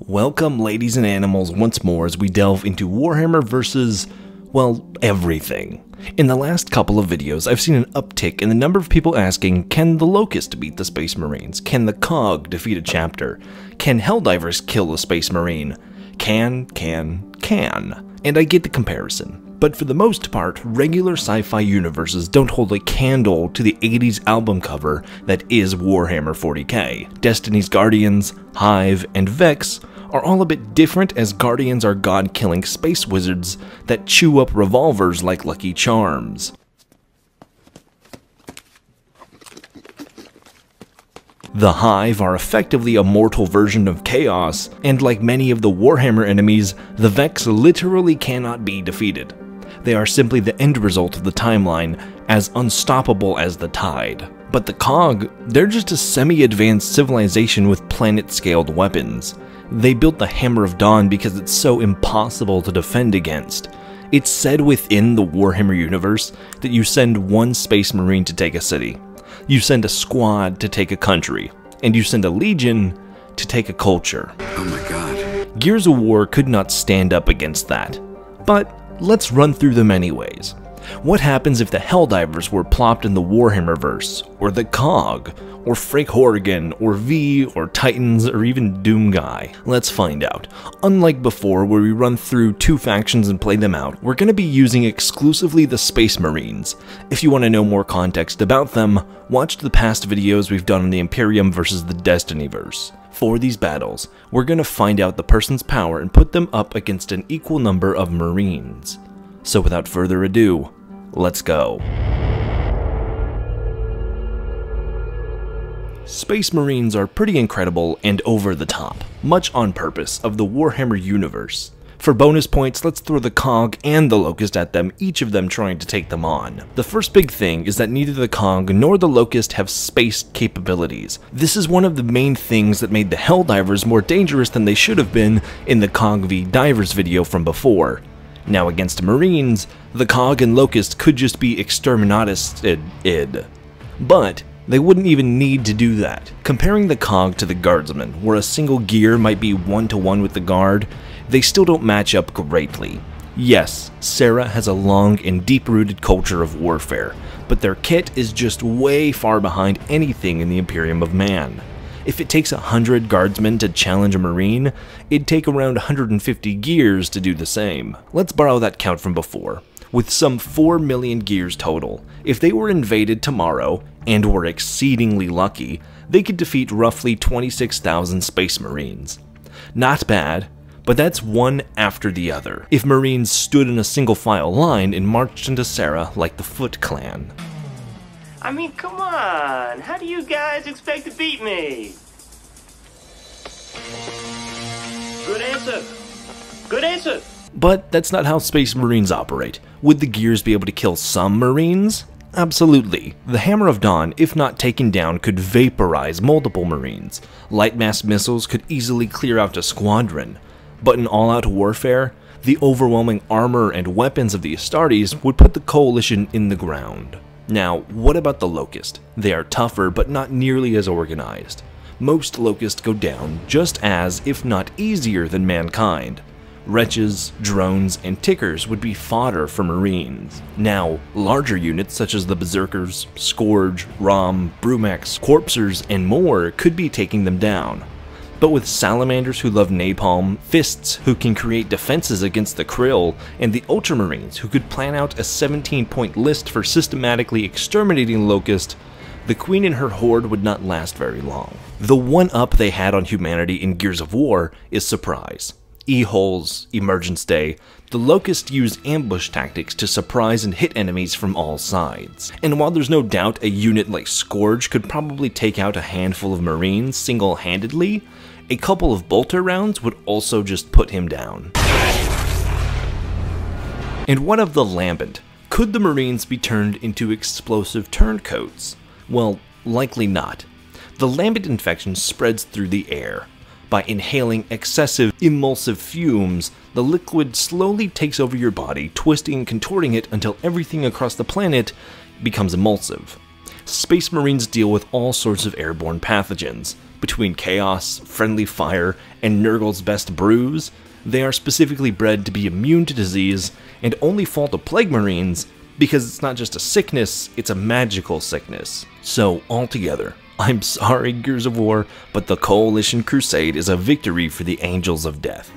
Welcome ladies and animals once more as we delve into Warhammer versus, well, everything. In the last couple of videos, I've seen an uptick in the number of people asking, can the Locust beat the Space Marines? Can the Cog defeat a chapter? Can Helldivers kill a Space Marine? Can. And I get the comparison. But for the most part, regular sci-fi universes don't hold a candle to the 80s album cover that is Warhammer 40k. Destiny's Guardians, Hive, and Vex are all a bit different, as Guardians are god-killing space wizards that chew up revolvers like Lucky Charms. The Hive are effectively a mortal version of Chaos, and like many of the Warhammer enemies, the Vex literally cannot be defeated. They are simply the end result of the timeline, as unstoppable as the tide. But the Cog, they're just a semi-advanced civilization with planet-scaled weapons. They built the Hammer of Dawn because it's so impossible to defend against. It's said within the Warhammer universe that you send one Space Marine to take a city, you send a squad to take a country, and you send a legion to take a culture. Oh my god. Gears of War could not stand up against that. But let's run through them anyways. What happens if the Helldivers were plopped in the Warhammerverse, or the Cog, or Frake Horrigan, or V, or Titans, or even Doomguy? Let's find out. Unlike before, where we run through two factions and play them out, we're going to be using exclusively the Space Marines. If you want to know more context about them, watch the past videos we've done on the Imperium versus the Destinyverse. For these battles, we're going to find out the person's power and put them up against an equal number of Marines. So without further ado, let's go. Space Marines are pretty incredible and over the top, much on purpose of the Warhammer universe. For bonus points, let's throw the Cog and the Locust at them, each of them trying to take them on. The first big thing is that neither the Cog nor the Locust have space capabilities. This is one of the main things that made the Helldivers more dangerous than they should have been in the Cog v Divers video from before. Now against Marines, the Cog and Locust could just be exterminatus-id. But they wouldn't even need to do that. Comparing the Cog to the Guardsman, where a single gear might be 1-to-1 with the Guard, they still don't match up greatly. Yes, Sarah has a long and deep-rooted culture of warfare, but their kit is just way far behind anything in the Imperium of Man. If it takes 100 Guardsmen to challenge a Marine, it'd take around 150 gears to do the same. Let's borrow that count from before. With some 4 million gears total, if they were invaded tomorrow, and were exceedingly lucky, they could defeat roughly 26,000 Space Marines. Not bad, but that's one after the other. If Marines stood in a single file line and marched into Sarah like the Foot Clan. I mean, come on! How do you guys expect to beat me? Good answer! Good answer! But that's not how Space Marines operate. Would the gears be able to kill some Marines? Absolutely. The Hammer of Dawn, if not taken down, could vaporize multiple Marines. Light mass missiles could easily clear out a squadron. But in all-out warfare, the overwhelming armor and weapons of the Astartes would put the Coalition in the ground. Now, what about the Locust? They are tougher, but not nearly as organized. Most Locusts go down just as, if not easier than mankind. Wretches, drones, and tickers would be fodder for Marines. Now, larger units such as the Berserkers, Scourge, Rom, Brumax, Corpsers, and more could be taking them down. But with Salamanders who love napalm, Fists who can create defenses against the Krill, and the Ultramarines who could plan out a 17-point list for systematically exterminating Locust, the Queen and her horde would not last very long. The one-up they had on humanity in Gears of War is surprise. E-holes, Emergence Day, the Locust use ambush tactics to surprise and hit enemies from all sides. And while there's no doubt a unit like Scourge could probably take out a handful of Marines single-handedly, a couple of bolter rounds would also just put him down. And what of the Lambent? Could the Marines be turned into explosive turncoats? Well, likely not. The Lambent infection spreads through the air. By inhaling excessive emulsive fumes, the liquid slowly takes over your body, twisting and contorting it until everything across the planet becomes emulsive. Space Marines deal with all sorts of airborne pathogens, Between Chaos, Friendly Fire, and Nurgle's Best Brews, they are specifically bred to be immune to disease and only fall to Plague Marines because it's not just a sickness, it's a magical sickness. So, altogether, I'm sorry Gears of War, but the Coalition Crusade is a victory for the Angels of Death.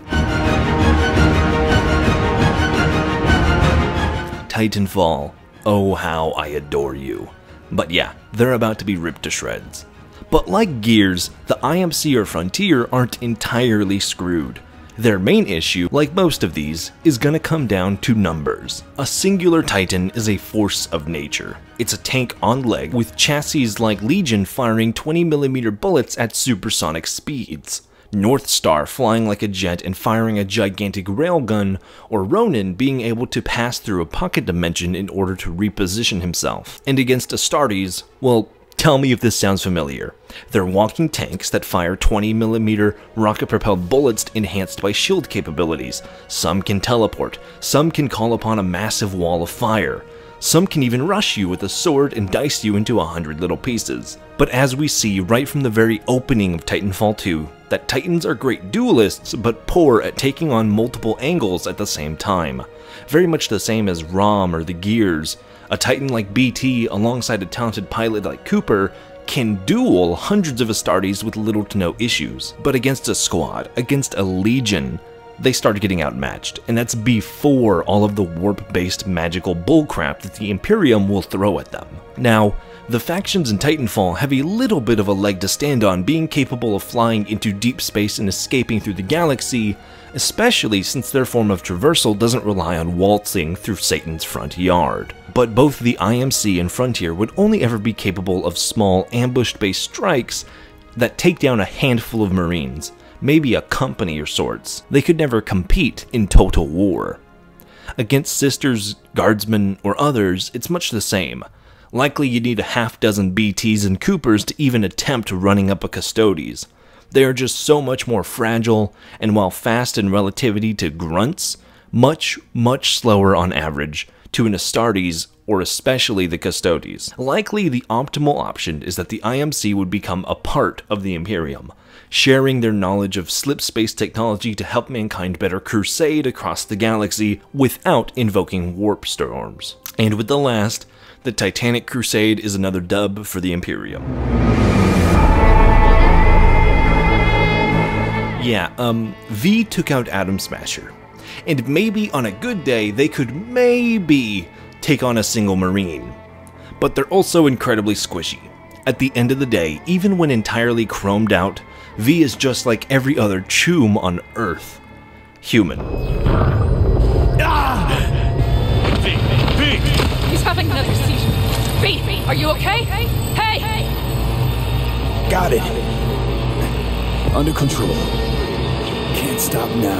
Titanfall. Oh, how I adore you. But yeah, they're about to be ripped to shreds. But like Gears, the IMC or Frontier aren't entirely screwed. Their main issue, like most of these, is gonna come down to numbers. A singular Titan is a force of nature. It's a tank on leg with chassis like Legion firing 20mm bullets at supersonic speeds, North Star flying like a jet and firing a gigantic railgun, or Ronin being able to pass through a pocket dimension in order to reposition himself. And against Astartes, well, tell me if this sounds familiar. They're walking tanks that fire 20mm rocket-propelled bullets enhanced by shield capabilities. Some can teleport, some can call upon a massive wall of fire. Some can even rush you with a sword and dice you into 100 little pieces. But as we see right from the very opening of Titanfall 2, that Titans are great duelists, but poor at taking on multiple angles at the same time. Very much the same as ROM or the Gears. A Titan like BT alongside a talented pilot like Cooper can duel hundreds of Astartes with little to no issues. But against a squad, against a legion, they start getting outmatched, and that's before all of the warp-based magical bullcrap that the Imperium will throw at them. Now, the factions in Titanfall have a little bit of a leg to stand on, being capable of flying into deep space and escaping through the galaxy, especially since their form of traversal doesn't rely on waltzing through Satan's front yard. But both the IMC and Frontier would only ever be capable of small ambush-based strikes that take down a handful of Marines, maybe a company or sorts. They could never compete in total war. Against Sisters, Guardsmen, or others, it's much the same. Likely you'd need a half-dozen BTs and Coopers to even attempt running up a Custodes. They are just so much more fragile, and while fast in relativity to grunts, much slower on average to an Astartes, or especially the Custodes. Likely the optimal option is that the IMC would become a part of the Imperium, sharing their knowledge of slip space technology to help mankind better crusade across the galaxy without invoking warp storms. And with the last, the Titanic Crusade is another dub for the Imperium. Yeah, V took out Atom Smasher, and maybe on a good day they could maybe take on a single Marine. But they're also incredibly squishy. At the end of the day, even when entirely chromed out, V is just like every other choom on Earth. Human. He's having another seizure. V, are you okay? Hey! Got it. Under control. Can't stop now.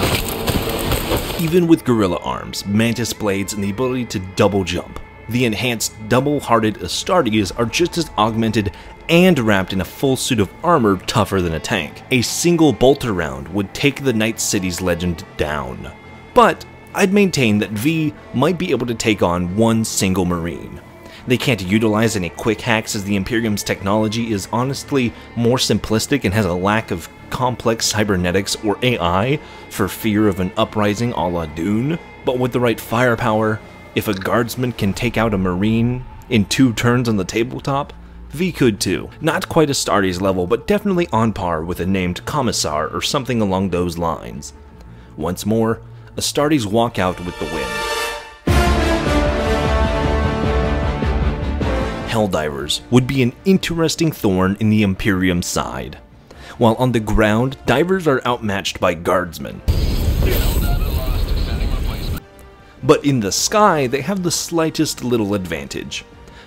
Even with gorilla arms, mantis blades, and the ability to double jump, the enhanced double-hearted Astartes are just as augmented and wrapped in a full suit of armor tougher than a tank. A single bolter round would take the Night City's legend down. But I'd maintain that V might be able to take on one single Marine. They can't utilize any quick hacks as the Imperium's technology is honestly more simplistic and has a lack of complex cybernetics or AI for fear of an uprising a la Dune. But with the right firepower, if a guardsman can take out a Marine in 2 turns on the tabletop, V could too. Not quite Astartes level, but definitely on par with a named Commissar or something along those lines. Once more, Astartes walk out with the win. Helldivers would be an interesting thorn in the Imperium side. While on the ground, divers are outmatched by guardsmen. But in the sky, they have the slightest little advantage.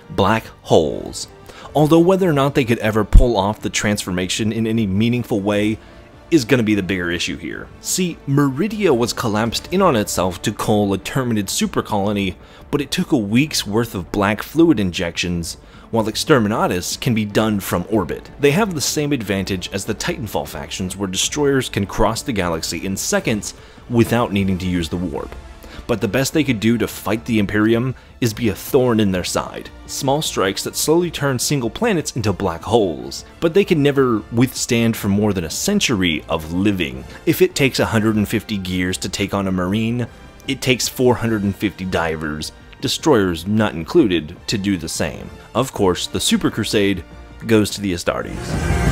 Black holes. Although whether or not they could ever pull off the transformation in any meaningful way is going to be the bigger issue here. See, Meridia was collapsed in on itself to cull a terminated super colony, but it took a week's worth of black fluid injections, while Exterminatus can be done from orbit. They have the same advantage as the Titanfall factions, where destroyers can cross the galaxy in seconds without needing to use the warp. but the best they could do to fight the Imperium is be a thorn in their side. Small strikes that slowly turn single planets into black holes, but they can never withstand for more than a century of living. If it takes 150 gears to take on a Marine, it takes 450 divers, destroyers not included, to do the same. Of course, the Super Crusade goes to the Astartes.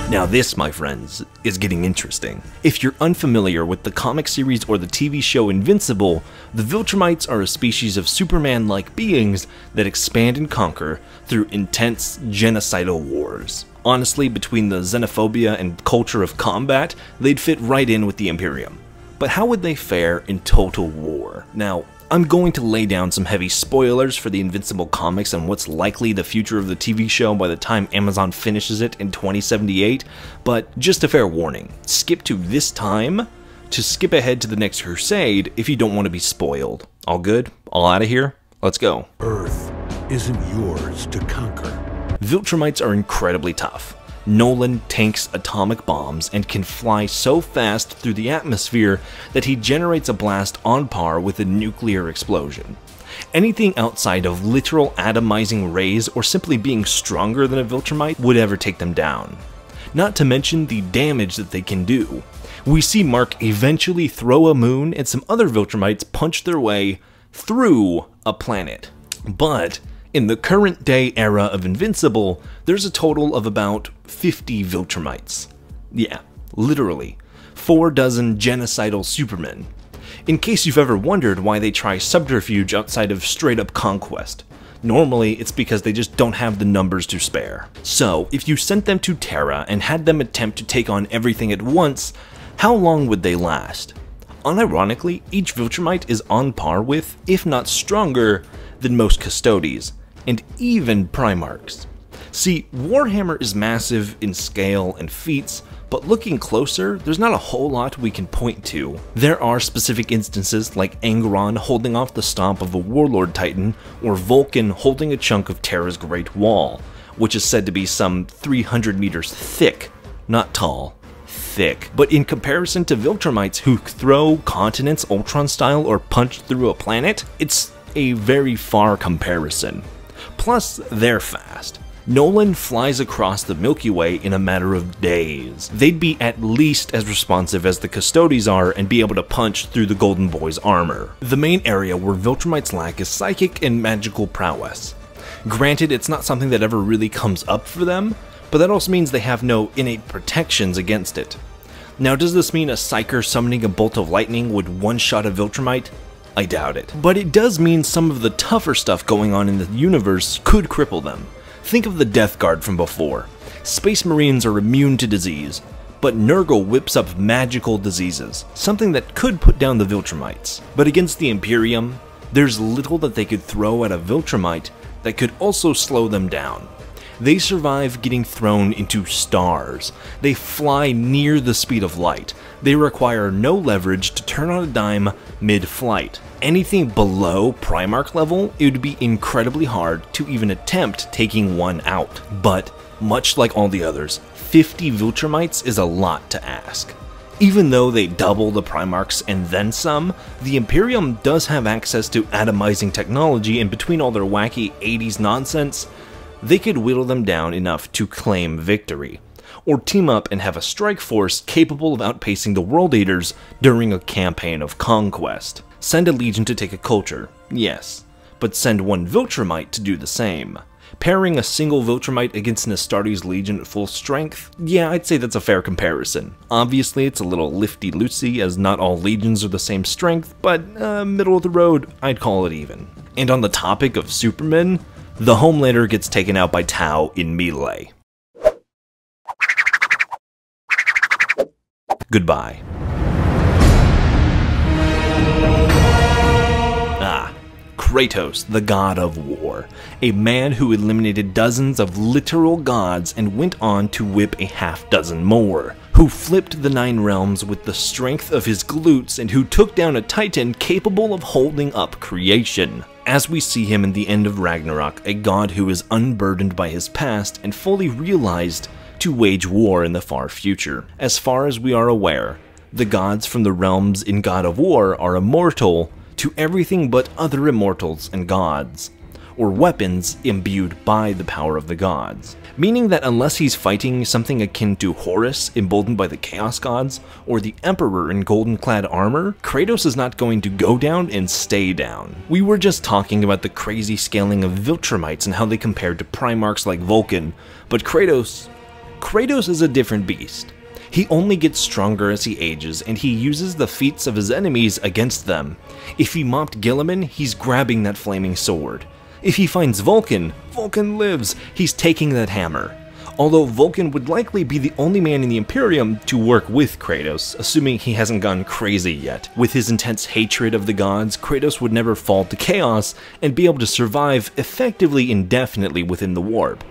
Now this, my friends, is getting interesting. If you're unfamiliar with the comic series or the TV show Invincible, the Viltrumites are a species of Superman-like beings that expand and conquer through intense genocidal wars. Honestly, between the xenophobia and culture of combat, they'd fit right in with the Imperium. But how would they fare in total war? Now, I'm going to lay down some heavy spoilers for the Invincible comics and what's likely the future of the TV show by the time Amazon finishes it in 2078, but just a fair warning, skip to this time to skip ahead to the next Crusade if you don't want to be spoiled. All good? All out of here? Let's go. Earth isn't yours to conquer. Viltrumites are incredibly tough. Nolan tanks atomic bombs and can fly so fast through the atmosphere that he generates a blast on par with a nuclear explosion. Anything outside of literal atomizing rays or simply being stronger than a Viltrumite would ever take them down. Not to mention the damage that they can do. We see Mark eventually throw a moon and some other Viltrumites punch their way through a planet. But in the current day era of Invincible, there's a total of about 50 Viltrumites. Yeah, literally. 4 dozen genocidal supermen. In case you've ever wondered why they try subterfuge outside of straight up conquest. Normally, it's because they just don't have the numbers to spare. So, if you sent them to Terra and had them attempt to take on everything at once, how long would they last? Unironically, each Viltrumite is on par with, if not stronger, than most Custodes, and even Primarchs. See, Warhammer is massive in scale and feats, but looking closer, there's not a whole lot we can point to. There are specific instances like Angron holding off the stomp of a Warlord Titan, or Vulcan holding a chunk of Terra's Great Wall, which is said to be some 300 meters thick, not tall, thick. But in comparison to Viltrumites who throw continents Ultron style or punch through a planet, it's a very far comparison. Plus, they're fast. Nolan flies across the Milky Way in a matter of days. They'd be at least as responsive as the Custodes are and be able to punch through the Golden Boy's armor. The main area where Viltrumites lack is psychic and magical prowess. Granted, it's not something that ever really comes up for them, but that also means they have no innate protections against it. Now, does this mean a Psyker summoning a bolt of lightning would one-shot a Viltrumite? I doubt it. But it does mean some of the tougher stuff going on in the universe could cripple them. Think of the Death Guard from before. Space Marines are immune to disease, but Nurgle whips up magical diseases, something that could put down the Viltrumites. But against the Imperium, there's little that they could throw at a Viltrumite that could also slow them down. They survive getting thrown into stars. They fly near the speed of light. They require no leverage to turn on a dime mid-flight. Anything below Primarch level, it would be incredibly hard to even attempt taking one out. But, much like all the others, 50 Viltrumites is a lot to ask. Even though they double the Primarchs and then some, the Imperium does have access to atomizing technology, and between all their wacky 80s nonsense, they could whittle them down enough to claim victory, or team up and have a strike force capable of outpacing the World Eaters during a campaign of conquest. Send a legion to take a culture, yes, but send one Viltrumite to do the same. Pairing a single Viltrumite against an Astartes legion at full strength, yeah, I'd say that's a fair comparison. Obviously, it's a little lifty-loosey as not all legions are the same strength, but middle of the road, I'd call it even. And on the topic of Supermen, the Homelander gets taken out by Tau in melee. Goodbye. Kratos, the god of war, a man who eliminated dozens of literal gods and went on to whip a half-dozen more, who flipped the 9 realms with the strength of his glutes and who took down a titan capable of holding up creation. As we see him in the end of Ragnarok, a god who is unburdened by his past and fully realized to wage war in the far future. As far as we are aware, The gods from the realms in God of War are immortal to everything but other immortals and gods, or weapons imbued by the power of the gods. Meaning that unless he's fighting something akin to Horus, emboldened by the Chaos Gods, or the Emperor in golden-clad armor, Kratos is not going to go down and stay down. We were just talking about the crazy scaling of Viltrumites and how they compared to Primarchs like Vulcan, but Kratos is a different beast. He only gets stronger as he ages, and he uses the feats of his enemies against them. If he mopped Gilliman, he's grabbing that flaming sword. If he finds Vulcan, Vulcan lives, he's taking that hammer. Although Vulcan would likely be the only man in the Imperium to work with Kratos, assuming he hasn't gone crazy yet. With his intense hatred of the gods, Kratos would never fall to chaos and be able to survive effectively indefinitely within the warp.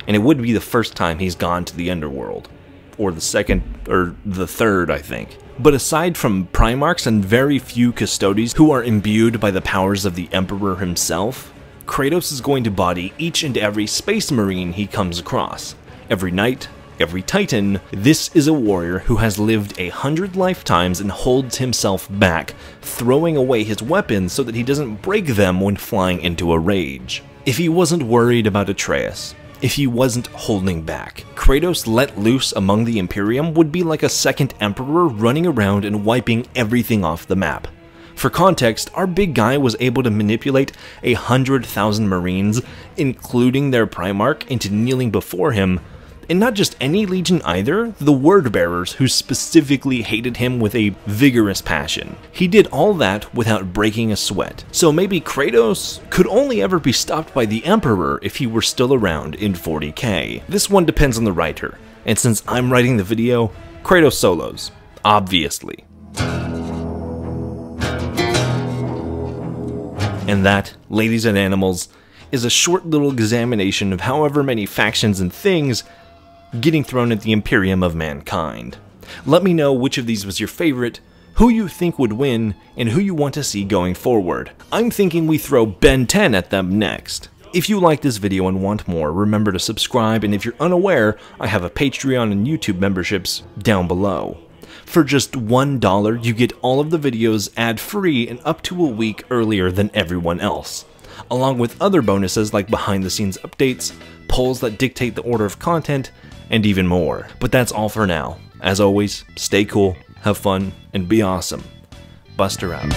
And it would be the first time he's gone to the underworld. Or the second, or the third, I think. But aside from Primarchs and very few Custodes who are imbued by the powers of the Emperor himself, Kratos is going to body each and every Space Marine he comes across. Every knight, every titan, this is a warrior who has lived 100 lifetimes and holds himself back, throwing away his weapons so that he doesn't break them when flying into a rage. If he wasn't worried about Atreus, if he wasn't holding back, Kratos let loose among the Imperium would be like a second emperor running around and wiping everything off the map. For context, our big guy was able to manipulate 100,000 Marines, including their Primarch, into kneeling before him, and not just any legion either, the Word-Bearers who specifically hated him with a vigorous passion. He did all that without breaking a sweat. So maybe Kratos could only ever be stopped by the Emperor if he were still around in 40k. This one depends on the writer, and since I'm writing the video, Kratos solos, obviously. And that, ladies and animals, is a short little examination of however many factions and things getting thrown at the Imperium of mankind. Let me know which of these was your favorite, who you think would win, and who you want to see going forward. I'm thinking we throw Ben 10 at them next. If you like this video and want more, remember to subscribe, and if you're unaware, I have a Patreon and YouTube memberships down below. For just $1, you get all of the videos ad-free and up to a week earlier than everyone else, along with other bonuses like behind-the-scenes updates, polls that dictate the order of content, and even more. But that's all for now. As always, stay cool, have fun, and be awesome. Buster out.